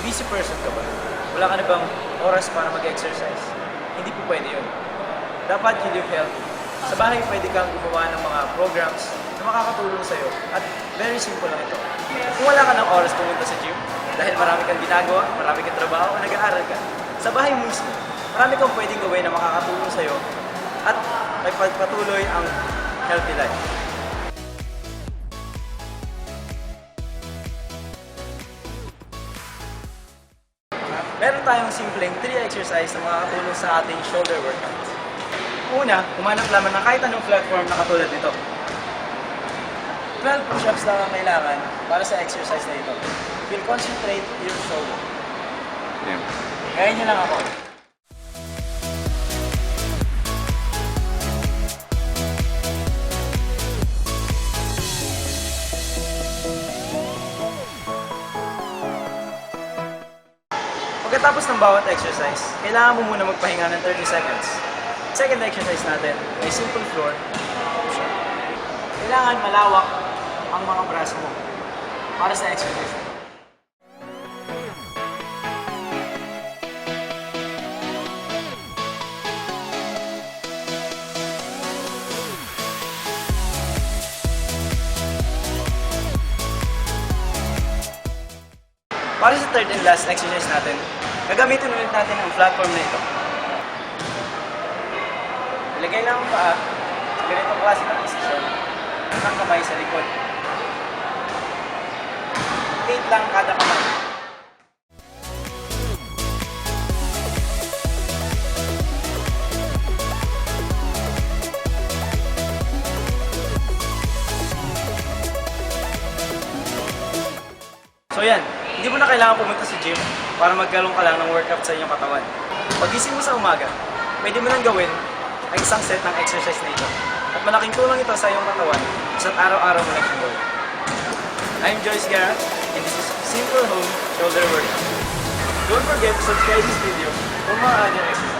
Busy person ka ba? Wala ka na bang oras para mag-exercise? Hindi po pwede yun. Dapat you live healthy. Sa bahay, pwede kang gumawa ng mga programs na makakatulong sa'yo. At very simple lang ito. Kung wala ka ng oras pumunta sa gym, dahil marami kang ginagawa, marami kang trabaho, o nag-aaral ka, sa bahay mismo, marami kang pwedeng gawin na makakatulong sa'yo at may pagpatuloy ang healthy life. Meron tayong simpleng 3 exercise na makakatulong sa ating shoulder workout. Una, umanap lamang ng kahit anong platform na katulad nito. 12 push-ups lang ang kailangan para sa exercise na ito. Will concentrate your shoulder. Yeah. Gaya niyo lang ako. Pagkatapos ng bawat exercise, kailangan mo muna magpahinga ng 30 seconds. Second exercise natin ay simple floor push-up. Kailangan malawak ang mga braso mo para sa exercise na ito. Para sa third and last exercise natin, gagamitin ulit natin ang platform na ito. Ilagay lang ang paa sa ganitong klase ng posisyon at ang kamay sa likod. 8 lang kada kamay. So yan, hindi mo na kailangan pumunta sa gym para magkaroon ka lang ng workout sa inyong katawan. Pagising mo sa umaga, pwede mo nang gawin ang isang set ng exercise na ito. At malaking tulong ito sa iyong katawan sa araw-araw mo lang gawin. I'm Joyce Gara, and this is Simple Home Shoulder Workout. Don't forget to subscribe this video for more other exercises.